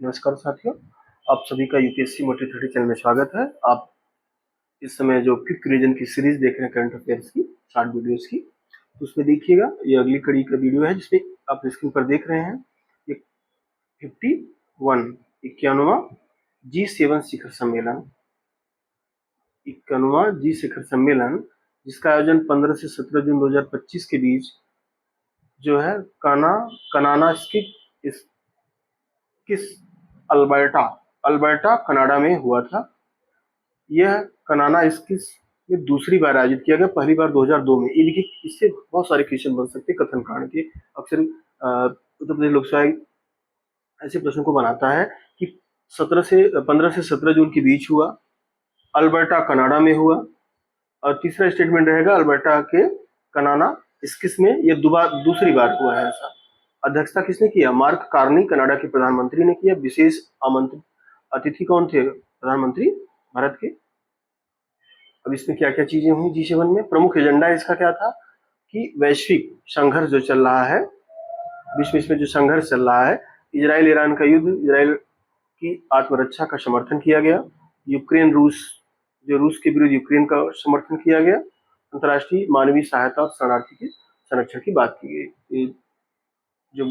नमस्कार साथियों, आप सभी का यूपीएससी मोटिव 30 चैनल में स्वागत है। आप इस समय जो क्विक रिवीजन की सीरीज देख रहे हैं करंट अफेयर्स की शॉर्ट वीडियोस की, तो उसमें देखिएगा ये अगली कड़ी का वीडियो है जिसमें आप स्क्रीन पर देख रहे हैं ये 51वां G7 शिखर सम्मेलन, 51वां जी शिखर सम्मेलन जिसका आयोजन 15 से 17 जून 2025 के बीच जो है कनाना किस अल्बर्टा कनाडा में हुआ था। यह कनाना स्किस में दूसरी बार आयोजित किया गया, पहली बार 2002 में। ये देखिए, इससे बहुत सारे क्वेश्चन बन सकते हैं कथन कांड के। अक्सर उत्तर प्रदेश लोकसभा ऐसे प्रश्न को बनाता है कि 15 से 17 जून के बीच हुआ, अल्बर्टा कनाडा में हुआ, और तीसरा स्टेटमेंट रहेगा अल्बर्टा के कनाना स्किस में यह दूसरी बार हुआ है। ऐसा अध्यक्षता किसने किया? मार्क कार्नी कनाडा के प्रधानमंत्री ने किया। विशेष आमंत्रित अतिथि कौन थे? प्रधानमंत्री भारत के। अब इसमें क्या क्या चीजें हुई G7 में? प्रमुख एजेंडा इसका क्या था कि वैश्विक संघर्ष जो चल रहा है, विश्व में जो संघर्ष चल रहा है, इजराइल ईरान का युद्ध, इजराइल की आत्मरक्षा का समर्थन किया गया, रूस के विरुद्ध यूक्रेन का समर्थन किया गया, अंतर्राष्ट्रीय मानवीय सहायता और शरणार्थी के संरक्षण की बात की गई। जो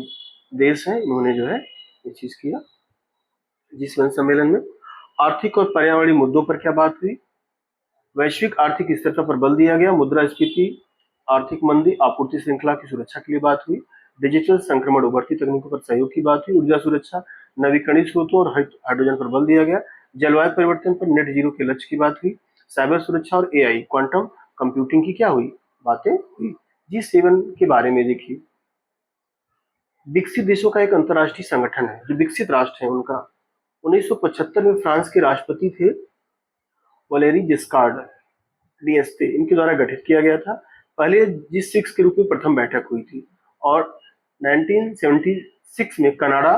देश है इन्होंने जो है ये चीज किया G7 सम्मेलन में। आर्थिक और पर्यावरणीय मुद्दों पर क्या बात हुई? वैश्विक आर्थिक स्थिरता पर बल दिया गया, मुद्रास्फीति, आर्थिक मंदी, आपूर्ति श्रृंखला की सुरक्षा के लिए बात हुई, डिजिटल संक्रमण, उभरती तकनीकों पर सहयोग की बात हुई, ऊर्जा सुरक्षा, नवीकरणीय स्रोतों और हाइड्रोजन पर बल दिया गया, जलवायु परिवर्तन पर नेट जीरो के लक्ष्य की बात हुई, साइबर सुरक्षा और AI क्वांटम कंप्यूटिंग की क्या हुई? बातें हुई। G7 के बारे में देखिए, विकसित देशों का एक अंतर्राष्ट्रीय संगठन है, जो विकसित राष्ट्र है उनका। 1975 में फ्रांस के राष्ट्रपति थे वलेरी जिस्कार्ड d'Estaing, इनके द्वारा गठित किया गया था। पहले G6 के रूप में प्रथम बैठक हुई थी, और 1976 में कनाडा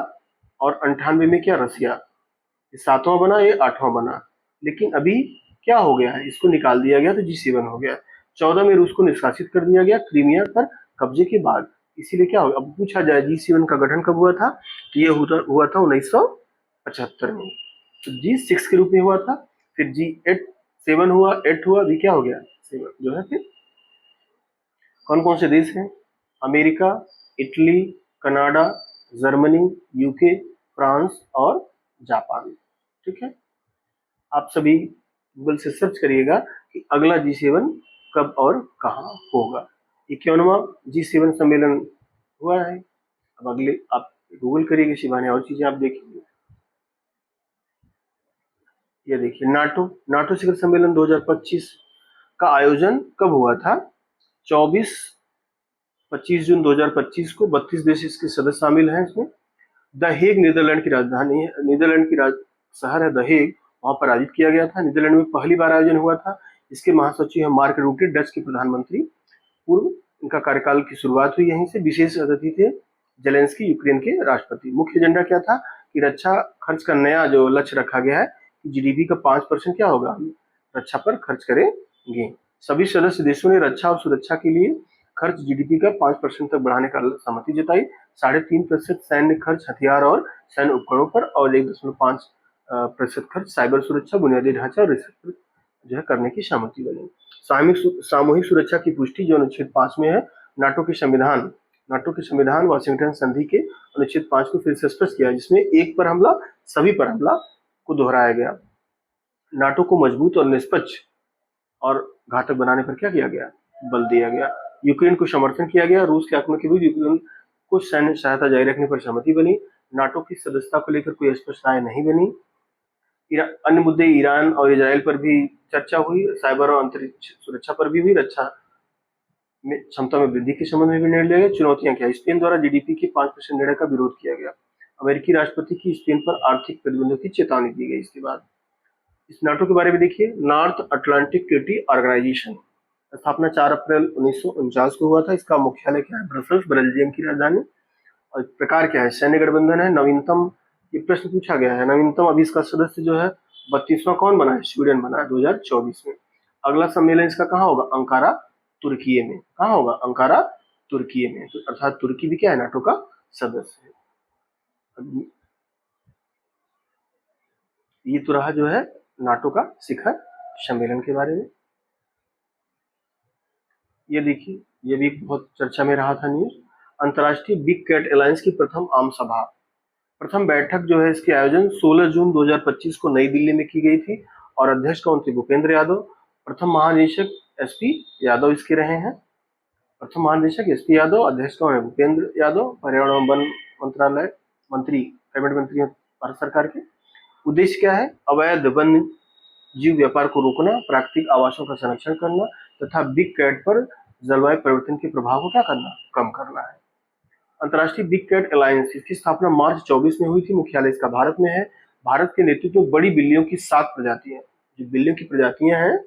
और 98 में क्या रसिया, ये 7वां बना, ये 8वां बना। लेकिन अभी क्या हो गया है, इसको निकाल दिया गया तो G7 हो गया। 14 में रूस को निष्कासित कर दिया गया क्रीमिया पर कब्जे के बाद। इसीलिए क्या होगा, अब पूछा जाए G7 का गठन कब हुआ था, तो ये हुआ था 1975 में। तो G6 के रूप में हुआ था, फिर G7 हुआ, 8 हुआ, अभी क्या हो गया 7 जो है। फिर कौन कौन से देश हैं? America, Italy, Canada, Germany, UK, France और जापान। ठीक है, आप सभी गूगल से सर्च करिएगा कि अगला G7 कब और कहाँ होगा। 51वां G7 सम्मेलन हुआ है। अब अगले आप गूगल करिएगा, शिवानी और चीजें आप देखेंगे। ये देखिए, नाटो शिखर सम्मेलन 2025 का आयोजन कब हुआ था? 25 जून 2025 को। 32 देश इसके सदस्य शामिल हैं इसमें। द हेग नीदरलैंड की राजधानी है, नीदरलैंड की शहर है द हेग, वहां पर आयोजित किया गया था। नीदरलैंड में पहली बार आयोजन हुआ था। इसके महासचिव है मार्क रूटे, डच के प्रधानमंत्री पूर्व। इनका कार्यकाल की शुरुआत हुई यहीं से। विशेष अतिथि थे जेलेंस्की, यूक्रेन के राष्ट्रपति। मुख्य एजेंडा क्या था कि रक्षा खर्च का नया जो लक्ष्य रखा गया है कि GDP का 5% क्या होगा, हम रक्षा पर खर्च करेंगे। सभी सदस्य देशों ने रक्षा और सुरक्षा के लिए खर्च GDP का 5% तक बढ़ाने का सहमति जताई। 3.5% सैन्य खर्च हथियार और सैन्य उपकरणों पर, और 1.5% खर्च साइबर सुरक्षा, बुनियादी ढांचा और रिसर्च पर जो है करने की सहमति बनी। सामूहिक सुरक्षा की पुष्टि जो अनुच्छेद 5 में है। नाटो के संविधान वाशिंगटन संधि के अनुच्छेद 5 को फिर से स्पष्ट किया, जिसमें एक पर हमला सभी पर हमला को दोहराया गया। नाटो को मजबूत और निष्पक्ष और घातक बनाने पर क्या किया गया? बल दिया गया। यूक्रेन को समर्थन किया गया। रूस के आक्रमण के विरुद्ध यूक्रेन को सैन्य सहायता जारी रखने पर सहमति बनी। नाटो की सदस्यता को लेकर कोई स्पष्ट राय नहीं बनी। अन्य मुद्दे ईरान और इजराइल पर भी चर्चा हुई। साइबर और अंतरिक्ष सुरक्षा पर भी हुई। रक्षा में क्षमता में वृद्धि के संबंध में भी निर्णय लिया गया। चुनौतियां क्या? स्पेन द्वारा GDP के 5% निर्णय का विरोध किया गया। अमेरिकी राष्ट्रपति की स्पेन पर आर्थिक प्रतिबंधों की चेतावनी दी गई। इसके बाद इस नाटो के बारे में देखिए, नॉर्थ अटलांटिक ट्रीटी ऑर्गेनाइजेशन, स्थापना 4 अप्रैल 1949 को हुआ था। इसका मुख्यालय क्या है? ब्रसल्स, बेल्जियम की राजधानी। और प्रकार क्या है? सैन्य गठबंधन है। नवीनतम, ये प्रश्न पूछा गया है, नवीनतम अभी इसका सदस्य जो है 32वां कौन बना है? स्वीडन बना है 2024 में। अगला सम्मेलन इसका कहाँ होगा? अंकारा, तुर्की में। कहाँ होगा? अंकारा, तुर्की में। तो अर्थात तुर्की भी क्या है? नाटो का सदस्य है। ये तो रहा जो है नाटो का शिखर सम्मेलन के बारे में। ये देखिए, ये भी बहुत चर्चा में रहा था न्यूज। अंतर्राष्ट्रीय बिग कैट अलायंस की प्रथम आम सभा, प्रथम बैठक जो है इसके आयोजन 16 जून 2025 को नई दिल्ली में की गई थी और अध्यक्ष कौन थे? भूपेंद्र यादव। प्रथम महानिदेशक एसपी यादव इसके रहे हैं। प्रथम महानिदेशक एसपी यादव, अध्यक्ष कौन है? भूपेंद्र यादव, पर्यावरण एवं वन मंत्रालय मंत्री, कैबिनेट मंत्री हैं भारत सरकार के। उद्देश्य क्या है? अवैध वन जीव व्यापार को रोकना, प्राकृतिक आवासों का संरक्षण करना तथा बिग कैट पर जलवायु परिवर्तन के प्रभाव को क्या करना? कम करना है। अंतर्राष्ट्रीय बिग कैट अलायंस, इसकी स्थापना मार्च 24 में हुई थी। मुख्यालय इसका भारत में है। भारत के नेतृत्व में बड़ी बिल्लियों की 7 प्रजातियां, जो बिल्लियों की प्रजातियां हैं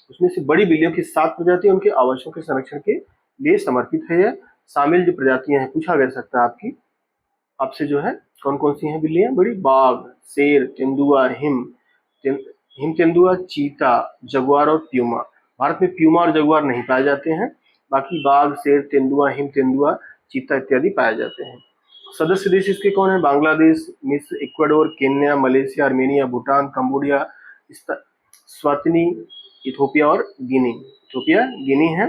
उसमें से बड़ी बिल्लियों की 7 प्रजातियां उनके आवासों के संरक्षण के लिए समर्पित है। यह शामिल जो प्रजातियां हैं, पूछा जा सकता है आपसे जो है कौन कौन सी हैं बिल्लियां बड़ी? बाघ, शेर, तेंदुआ, हिम तेंदुआ, चीता, जगुआर और प्यूमा। भारत में प्यूमा और जगुआर नहीं पाए जाते हैं, बाकी बाघ, शेर, तेंदुआ, हिम तेंदुआ, चीता इत्यादि पाए जाते हैं। सदस्य देश इसके कौन है? बांग्लादेश, मिस्र, Ecuador, Kenya, Malaysia, Armenia, Bhutan, Cambodia, स्वातिनी, Ethiopia और गिनी। इथोपिया, गिनी है।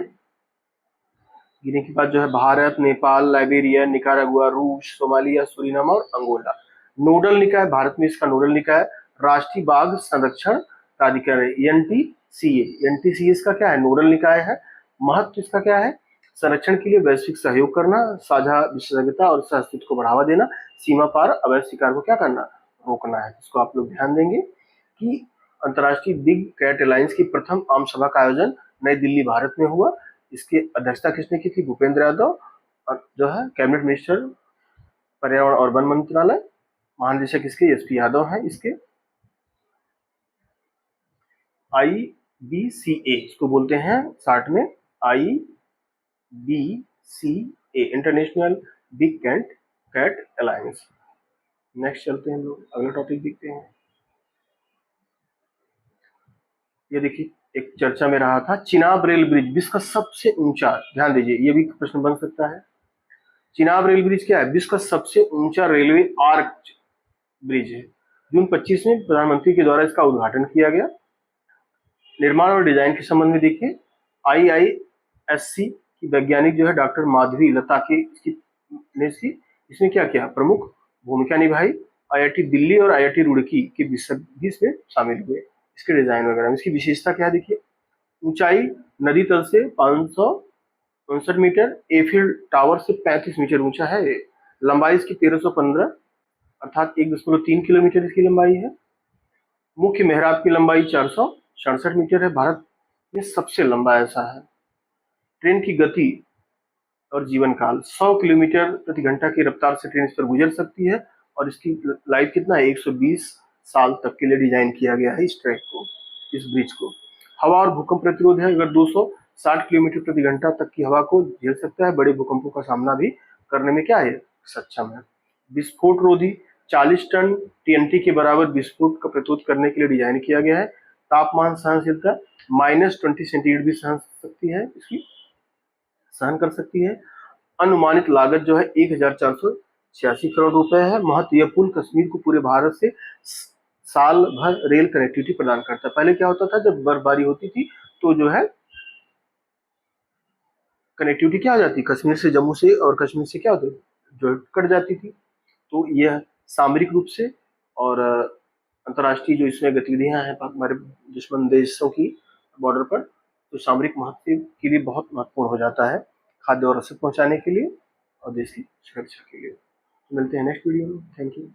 गिनी के बाद जो है भारत, नेपाल, लाइबेरिया, निकारागुआ, रूस, सोमालिया, सुरीनाम और अंगोला। नोडल निकाय, भारत में इसका नोडल निकाय राष्ट्रीय बाघ संरक्षण प्राधिकरण एनटीसीए। एनटीसीए इसका क्या है? नोडल निकाय है। महत्व इसका क्या है? संरक्षण के लिए वैश्विक सहयोग करना, साझा विशेषज्ञता और सहअस्तित्व को बढ़ावा देना, सीमा पार अवैध शिकार को क्या करना? रोकना है। इसको आप लोग ध्यान देंगे कि अंतर्राष्ट्रीय बिग कैट अलायंस की प्रथम आम सभा का आयोजन नई दिल्ली, भारत में हुआ। इसकी अध्यक्षता किसने की थी? भूपेंद्र यादव, जो है कैबिनेट मिनिस्टर, पर्यावरण और वन मंत्रालय। महानिदेशक इसके एसपी यादव हैं। इसके IBCA इसको बोलते हैं शॉर्ट में, IBCA, International Big Cat Alliance. Next चलते हैं हम लोग, अगला टॉपिक देखते हैं। ये देखिए, एक चर्चा में रहा था चिनाब रेल ब्रिज, विश्व का सबसे ऊंचा, ध्यान दीजिए ये भी प्रश्न बन सकता है। चिनाब रेल ब्रिज क्या है? विश्व का सबसे ऊंचा रेलवे आर्च ब्रिज है। जून 25 में प्रधानमंत्री के द्वारा इसका उद्घाटन किया गया। निर्माण और डिजाइन के संबंध में देखिए, IISc की वैज्ञानिक जो है डॉक्टर माधवी लता के इसमें क्या किया? प्रमुख भूमिका निभाई। IIT दिल्ली और IIT रुड़की के भी इसमें शामिल हुए। इसके डिजाइन वगैरह, इसकी विशेषता क्या देखिए? ऊंचाई नदी तल से 559 मीटर, एफिल टावर से 35 मीटर ऊंचा है। लंबाई इसकी 1315 अर्थात 1.3 किलोमीटर इसकी लंबाई है। मुख्य मेहराब की लंबाई 467 मीटर है। भारत में सबसे लंबा ऐसा है। ट्रेन की गति और जीवन काल, 100 किलोमीटर प्रति घंटा की रफ्तार से ट्रेन इस पर गुजर सकती है और इसकी लाइफ कितना है? 120 साल तक के लिए डिजाइन किया गया है इस ट्रैक को, इस ब्रिज को। हवा और भूकंप प्रतिरोध है, अगर 260 किलोमीटर प्रति घंटा तक की हवा को झेल सकता है, बड़े भूकंपों का सामना भी करने में क्या है? सक्षम है। विस्फोट रोधी, 40 टन TNT के बराबर विस्फोट का प्रतिरोध करने के लिए डिजाइन किया गया है। तापमान सहनशीलता -20 सेंटीग्रेड भी सहन कर सकती है। अनुमानित लागत जो है 1486 करोड़ रुपए है। महत्व, यह पुल कश्मीर को पूरे भारत से साल भर रेल कनेक्टिविटी प्रदान करता है। पहले क्या होता था, जब बर्फबारी होती थी तो जो है कनेक्टिविटी क्या हो जाती, कश्मीर से जम्मू से, और कश्मीर से क्या होती, जो कट जाती थी। तो यह सामरिक रूप से और अंतर्राष्ट्रीय जो इसमें गतिविधियां हैं हमारे दुश्मन देशों की बॉर्डर पर, तो सामरिक महत्व के लिए बहुत महत्वपूर्ण हो जाता है, खाद्य और रसद पहुंचाने के लिए और देश की सुरक्षा के लिए। मिलते हैं नेक्स्ट वीडियो में। Thank you.